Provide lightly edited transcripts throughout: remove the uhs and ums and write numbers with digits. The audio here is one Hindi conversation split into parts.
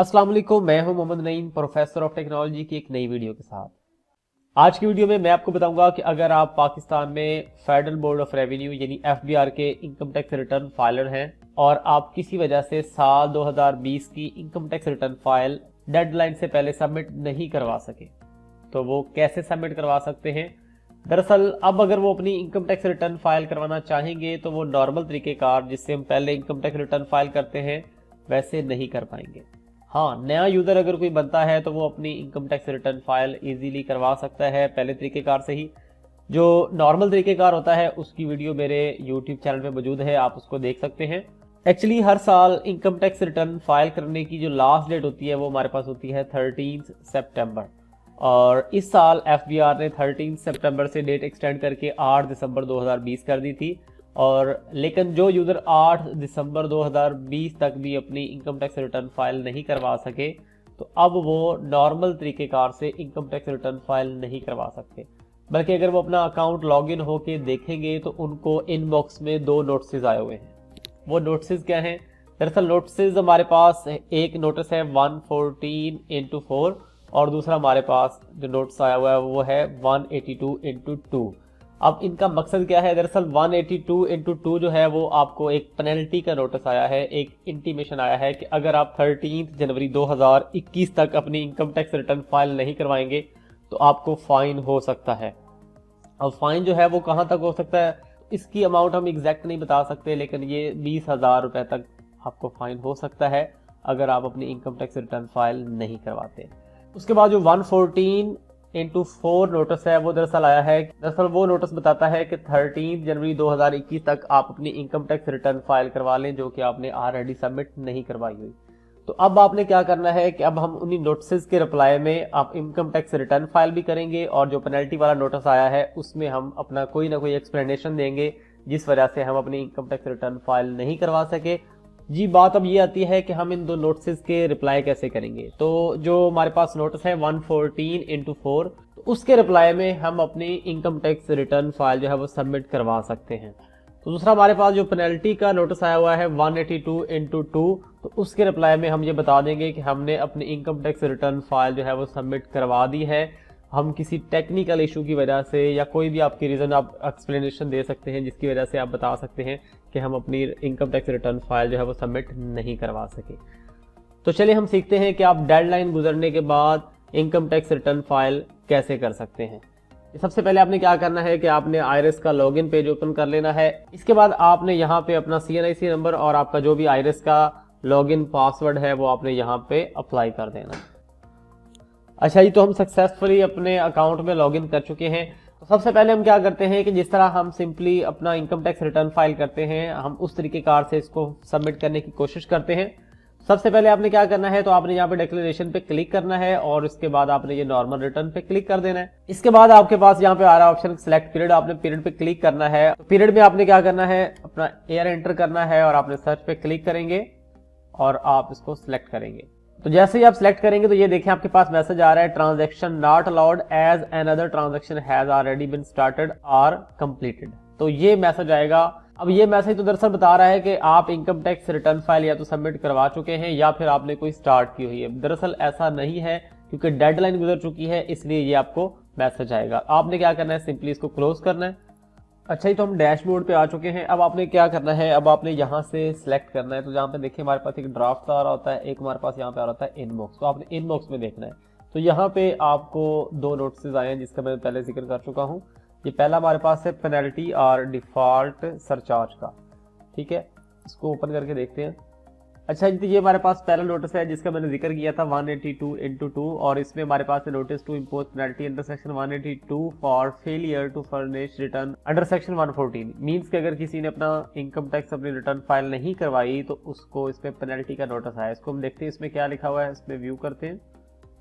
अस्सलाम वालेकुम, मैं हूं Mohammad Naeem, professor of technology की एक नई वीडियो के साथ। आज की वीडियो में मैं आपको बताऊंगा कि अगर आप पाकिस्तान में फेडरल बोर्ड ऑफ रेवेन्यू यानी एफबीआर के इनकम टैक्स रिटर्न फाइलर हैं और आप किसी वजह से साल 2020 की income tax return file deadline से पहले सबमिट नहीं करवा सके, तो वो कैसे सबमिट करवा सकते हैं। दरअसल अब अगर वो अपनी इनकम टैक्स रिटर्न फाइल करवाना चाहेंगे तो वो नॉर्मल तरीकेकार जिससे हम पहले इनकम टैक्स रिटर्न फाइल करते हैं वैसे नहीं कर पाएंगे। हाँ, नया यूज़र अगर कोई बनता है तो वो अपनी income tax return file easily करवा सकता है पहले तरीकेकार से ही। जो नॉर्मल तरीकेकार होता है उसकी वीडियो मेरे यूट्यूब चैनल पे मौजूद है, आप उसको देख सकते हैं। एक्चुअली हर साल इनकम टैक्स रिटर्न फाइल करने की जो लास्ट डेट होती है वो हमारे पास होती है 13 सितंबर, और इस साल एफबीआर ने 13 सितंबर से डेट एक्सटेंड करके 8 दिसंबर 2020 कर दी थी। और लेकिन जो यूज़र 8 दिसंबर 2020 तक भी अपनी इनकम टैक्स रिटर्न फाइल नहीं करवा सके तो अब वो नॉर्मल तरीकेकार से इनकम टैक्स रिटर्न फाइल नहीं करवा सकते, बल्कि अगर वो अपना अकाउंट लॉगिन होके देखेंगे तो उनको इनबॉक्स में 2 नोटिस आए हुए हैं। वो नोटिस क्या हैं? दरअसल नोटिस हमारे पास एक नोटिस है 114x4 और दूसरा हमारे पास जो नोटिस आया हुआ है वो है 182x2। अब इनका मकसद क्या है? दरअसल 182x2 जो है वो आपको एक पेनल्टी का नोटिस आया है, एक इंटीमेशन आया है कि अगर आप 13 जनवरी 2021 तक अपनी इनकम टैक्स रिटर्न फाइल नहीं करवाएंगे तो आपको फाइन हो सकता है। अब फाइन जो है वो कहाँ तक हो सकता है इसकी अमाउंट हम एग्जैक्ट नहीं बता सकते, लेकिन ये 20,000 रुपये तक आपको फाइन हो सकता है अगर आप अपनी इनकम टैक्स रिटर्न फाइल नहीं करवाते। उसके बाद जो 114x4 नोटिस है वो दरअसल आया है, दरअसल वो नोटिस बताता है कि 13 जनवरी 2021 तक आप अपनी इनकम टैक्स रिटर्न फाइल करवा लें जो कि आपने ऑलरेडी सबमिट नहीं करवाई हुई। तो अब आपने क्या करना है कि अब हम उन्हीं नोटिस के रिप्लाई में आप इनकम टैक्स रिटर्न फाइल भी करेंगे और जो पेनल्टी वाला नोटिस आया है उसमें हम अपना कोई ना कोई एक्सप्लेनेशन देंगे जिस वजह से हम अपनी इनकम टैक्स रिटर्न फाइल नहीं करवा सके। जी, बात अब ये आती है कि हम इन 2 नोटिस के रिप्लाई कैसे करेंगे। तो जो हमारे पास नोटिस है 114x4 तो उसके रिप्लाई में हम अपनी इनकम टैक्स रिटर्न फाइल जो है वो सबमिट करवा सकते हैं। तो दूसरा हमारे पास जो पेनल्टी का नोटिस आया हुआ है 182x2 तो उसके रिप्लाई में हम ये बता देंगे कि हमने अपनी इनकम टैक्स रिटर्न फाइल जो है वो सबमिट करवा दी है। हम किसी टेक्निकल इशू की वजह से या कोई भी आपकी रीज़न आप एक्सप्लेनेशन दे सकते हैं जिसकी वजह से आप बता सकते हैं कि हम अपनी इनकम टैक्स रिटर्न फाइल जो है वो सबमिट नहीं करवा सके। तो चलिए हम सीखते हैं कि आप डेडलाइन गुजरने के बाद इनकम टैक्स रिटर्न फाइल कैसे कर सकते हैं। सबसे पहले आपने क्या करना है कि आपने आईआरएस का लॉगिन पेज ओपन कर लेना है। इसके बाद आपने यहाँ पे अपना CNIC नंबर और आपका जो भी आईआरएस का लॉगिन पासवर्ड है वो आपने यहाँ पे अप्लाई कर देना है। अच्छा जी, तो हम सक्सेसफुली अपने अकाउंट में लॉगिन कर चुके हैं। तो सबसे पहले हम क्या करते हैं कि जिस तरह हम सिंपली अपना इनकम टैक्स रिटर्न फाइल करते हैं हम उस तरीकेकार से इसको सबमिट करने की कोशिश करते हैं। सबसे पहले आपने क्या करना है, तो आपने यहाँ पे डिक्लेरेशन पे क्लिक करना है और इसके बाद आपने ये नॉर्मल रिटर्न पे क्लिक कर देना है। इसके बाद आपके पास यहाँ पे आ रहा है ऑप्शन सिलेक्ट पीरियड, आपने पीरियड पे क्लिक करना है। तो पीरियड में आपने क्या करना है, अपना ईयर एंटर करना है और आपने सर्च पे क्लिक करेंगे और आप इसको सिलेक्ट करेंगे। तो जैसे ही आप सिलेक्ट करेंगे तो ये देखें आपके पास मैसेज आ रहा है transaction not allowed as another transaction has already been started और कंप्लीटेड। तो ये मैसेज आएगा। अब ये मैसेज तो दरअसल बता रहा है कि आप इनकम टैक्स रिटर्न फाइल या तो सबमिट करवा चुके हैं या फिर आपने कोई स्टार्ट की हुई है। दरअसल ऐसा नहीं है क्योंकि डेडलाइन गुजर चुकी है, इसलिए ये आपको मैसेज आएगा। आपने क्या करना है, सिंपली इसको क्लोज करना है। अच्छा ही, तो हम डैशबोर्ड पे आ चुके हैं। अब आपने क्या करना है, अब आपने यहाँ से सिलेक्ट करना है। तो जहाँ पे देखिए हमारे पास एक ड्राफ्ट आ रहा होता है, एक हमारे पास यहाँ पे आ रहा होता है इनबॉक्स। तो आपने इनबॉक्स में देखना है। तो यहाँ पे आपको 2 नोटिस आए हैं जिसका मैं पहले जिक्र कर चुका हूँ। ये पहला हमारे पास है पेनल्टी और डिफॉल्ट सरचार्ज का, ठीक है। इसको ओपन करके देखते हैं। अच्छा जी, तो ये हमारे पास पहला नोटिस है जिसका मैंने जिक्र किया था 182x2 और इसमें हमारे पास है notice to impose penalty under section 182 for failure to furnish return under section 114। Means कि अगर किसी ने अपना इनकम टैक्स अपनी रिटर्न फाइल नहीं करवाई तो उसको इसमें पेनल्टी का नोटिस आया। इसको हम देखते हैं इसमें क्या लिखा हुआ है, इसमें व्यू करते हैं।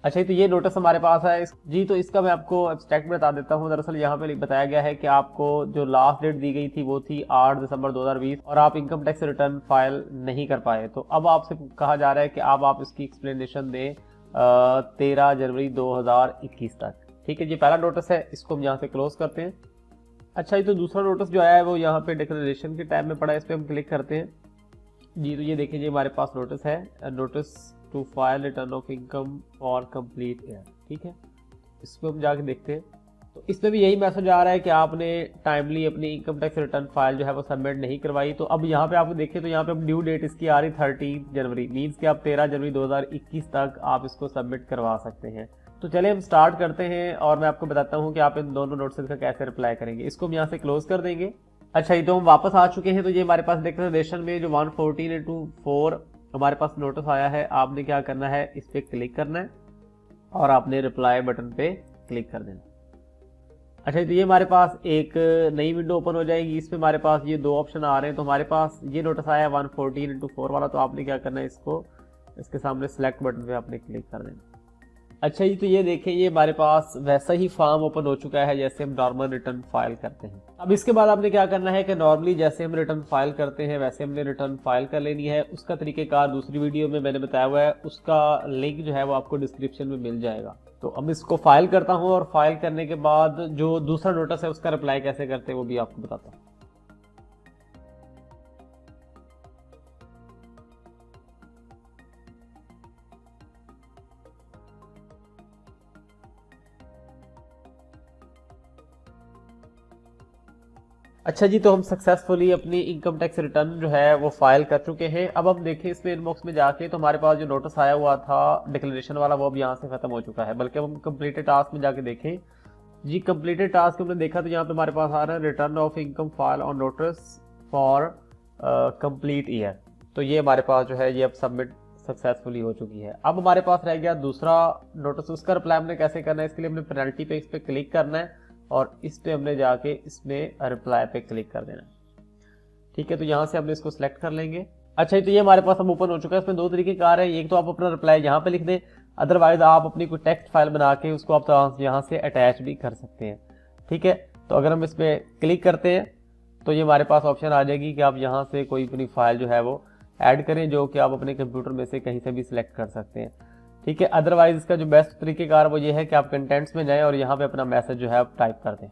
अच्छा, तो ये नोटिस हमारे पास है जी। तो इसका मैं आपको एब्स्ट्रैक्ट में बता देता हूँ। दरअसल यहाँ पे बताया गया है कि आपको जो लास्ट डेट दी गई थी वो थी 8 दिसंबर 2020 और आप इनकम टैक्स रिटर्न फाइल नहीं कर पाए। तो अब आपसे कहा जा रहा है कि अब आप इसकी एक्सप्लेनेशन दें 13 जनवरी 2021 तक, ठीक है। ये पहला नोटिस है, इसको हम यहाँ से क्लोज करते हैं। अच्छा, ये तो दूसरा नोटिस जो आया है वो यहाँ पे डिक्लेरेशन के टैब में पड़ा है, इस पर हम क्लिक करते हैं जी। तो ये देखिए, ये हमारे पास नोटिस है, notice to file return of income for complete year. ठीक है, इसमें हम जाके देखते हैं। तो इसमें भी यही मैसेज आ रहा है कि आपने टाइमली अपनी इनकम टैक्स रिटर्न फाइल जो है वो सबमिट नहीं करवाई। तो अब यहाँ पे आप देखें तो यहाँ पे अब ड्यू डेट इसकी आ रही 13 जनवरी, मीन्स कि आप 13 जनवरी 2021 तक आप इसको सबमिट करवा सकते हैं। तो चलिए हम स्टार्ट करते हैं और मैं आपको बताता हूँ कि आप इन दोनों नोटिस का कैसे रिप्लाई करेंगे। इसको हम यहाँ से क्लोज कर देंगे। अच्छा, ये तो हम वापस आ चुके हैं। तो ये हमारे पास डिक्लेरेशन में जो 114/4 हमारे पास नोटिस आया है, आपने क्या करना है, इस पर क्लिक करना है और आपने रिप्लाई बटन पे क्लिक कर देना। अच्छा, तो ये हमारे पास एक नई विंडो ओपन हो जाएगी। इसमें हमारे पास ये दो ऑप्शन आ रहे हैं। तो हमारे पास ये नोटिस आया है 114/4 वाला, तो आपने क्या करना है, इसको इसके सामने सेलेक्ट बटन पे आपने क्लिक कर देना। अच्छा जी, तो ये देखें, ये हमारे पास वैसा ही फॉर्म ओपन हो चुका है जैसे हम नॉर्मल रिटर्न फाइल करते हैं। अब इसके बाद आपने क्या करना है कि नॉर्मली जैसे हम रिटर्न फाइल करते हैं वैसे हमने रिटर्न फाइल कर लेनी है। उसका तरीकेकार दूसरी वीडियो में मैंने बताया हुआ है, उसका लिंक जो है वो आपको डिस्क्रिप्शन में मिल जाएगा। तो अब इसको फाइल करता हूँ और फाइल करने के बाद जो दूसरा नोटिस है उसका रिप्लाई कैसे करते हैं वो भी आपको बताता हूँ। अच्छा जी, तो हम सक्सेसफुली अपनी इनकम टैक्स रिटर्न जो है वो फाइल कर चुके हैं। अब हम देखें इसमें इनबॉक्स में जाके, तो हमारे पास जो नोटिस आया हुआ था डिक्लेरेशन वाला वो अब यहाँ से खत्म हो चुका है। बल्कि हम कंप्लीटेड टास्क में जाके देखें जी, कंप्लीटेड टास्क हमने देखा तो यहाँ पे हमारे पास आ रहा है return of income file on notice for complete year. तो ये हमारे पास जो है ये अब सबमिट सक्सेसफुली हो चुकी है। अब हमारे पास रह गया दूसरा नोटिस, उसका रिप्लाई हमने कैसे करना है। इसके लिए हमने पेनल्टी पे इस पे क्लिक करना है और इस पे हमने जाके इसमें रिप्लाई पे क्लिक कर देना। ठीक है, तो यहाँ से हमने इसको सिलेक्ट कर लेंगे। अच्छा, तो ये हमारे पास अब ओपन हो चुका है। इसमें दो तरीके कार है, एक तो आप अपना रिप्लाई यहाँ पे लिख दें, अदरवाइज आप अपनी कोई टेक्स्ट फाइल बना के उसको आप यहाँ से अटैच भी कर सकते हैं। ठीक है, तो अगर हम इस पर क्लिक करते हैं तो ये हमारे पास ऑप्शन आ जाएगी कि आप यहाँ से कोई अपनी फाइल जो है वो ऐड करें, जो कि आप अपने कंप्यूटर में से कहीं से भी सिलेक्ट कर सकते हैं। ठीक है, अदरवाइज इसका जो बेस्ट तरीकेकार वो ये है कि आप कंटेंट्स में जाएं और यहाँ पे अपना मैसेज जो है आप टाइप कर दें।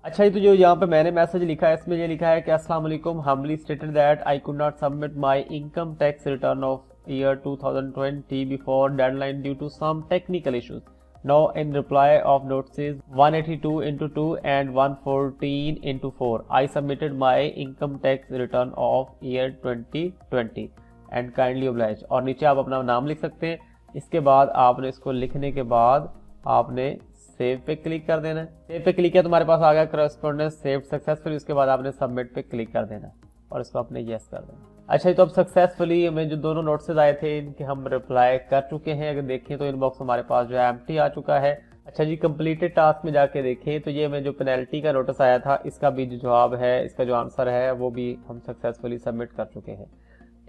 अच्छा, ये तो जो यहाँ पे मैंने मैसेज लिखा है इसमें ये लिखा है कि अस्सलाम वालेकुम, humbly stated that I could not submit my income tax return of year 2020 before deadline due to some technical issues. Now in reply of notice 182/2 and 114/4 I submitted my income tax return of year 2020 and kindly oblige. और नीचे आप अपना नाम लिख सकते हैं। इसके बाद आपने इसको लिखने के बाद आपने सेव पे क्लिक कर देना है। सेव पे क्लिक किया तो हमारे पास आ गया करस्पॉन्डेंस सेव सक्सेसफुली। उसके बाद आपने सबमिट पे क्लिक कर देना और इसको आपने यस कर देना। अच्छा, तो अब सक्सेसफुली हमें जो दोनों नोटिस आए थे इनके हम रिप्लाई कर चुके हैं। अगर देखें तो इनबॉक्स हमारे पास जो है एम्प्टी आ चुका है। अच्छा जी, कंप्लीटेड टास्क में जाके देखें तो ये हमें जो पेनल्टी का नोटिस आया था इसका भी जो जवाब है, इसका जो आंसर है वो भी हम सक्सेसफुली सबमिट कर चुके हैं।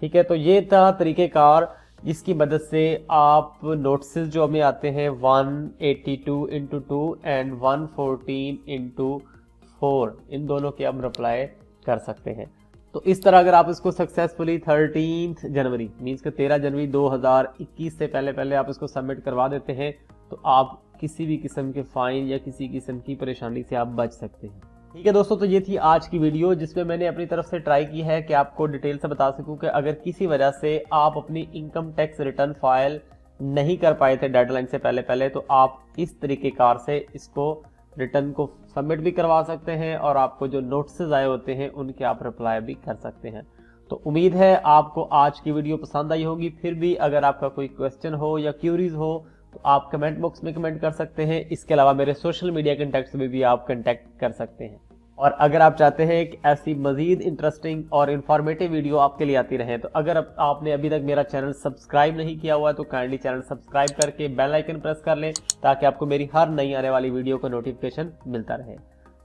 ठीक है, तो ये था तरीकेकार जिसकी मदद से आप नोटिस जो हमें आते हैं 182/2 एंड 114/4 इन दोनों के हम रिप्लाई कर सकते हैं। तो इस तरह अगर आप इसको सक्सेसफुली 13 जनवरी मीन्स के 13 जनवरी 2021 से पहले आप इसको सबमिट करवा देते हैं तो आप किसी भी किस्म के फाइन या किसी किस्म की परेशानी से आप बच सकते हैं। ठीक है दोस्तों, तो ये थी आज की वीडियो जिसमें मैंने अपनी तरफ से ट्राई की है कि आपको डिटेल से बता सकूं कि अगर किसी वजह से आप अपनी इनकम टैक्स रिटर्न फाइल नहीं कर पाए थे डेडलाइन से पहले तो आप इस तरीकेकार से इसको रिटर्न को सबमिट भी करवा सकते हैं और आपको जो नोटिस आए होते हैं उनके आप रिप्लाई भी कर सकते हैं। तो उम्मीद है आपको आज की वीडियो पसंद आई होगी। फिर भी अगर आपका कोई क्वेश्चन हो या क्यूरीज हो तो आप कमेंट बॉक्स में कमेंट कर सकते हैं। इसके अलावा मेरे सोशल मीडिया कॉन्टैक्ट्स में भी आप कॉन्टैक्ट कर सकते हैं। और अगर आप चाहते हैं कि ऐसी मजीद इंटरेस्टिंग और इन्फॉर्मेटिव वीडियो आपके लिए आती रहे तो अगर आपने अभी तक मेरा चैनल सब्सक्राइब नहीं किया हुआ तो काइंडली चैनल सब्सक्राइब करके बेल आइकन प्रेस कर लें ताकि आपको मेरी हर नई आने वाली वीडियो का नोटिफिकेशन मिलता रहे।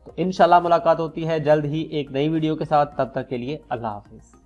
तो इंशाल्लाह मुलाकात होती है जल्द ही एक नई वीडियो के साथ। तब तक के लिए अल्लाह हाफिज।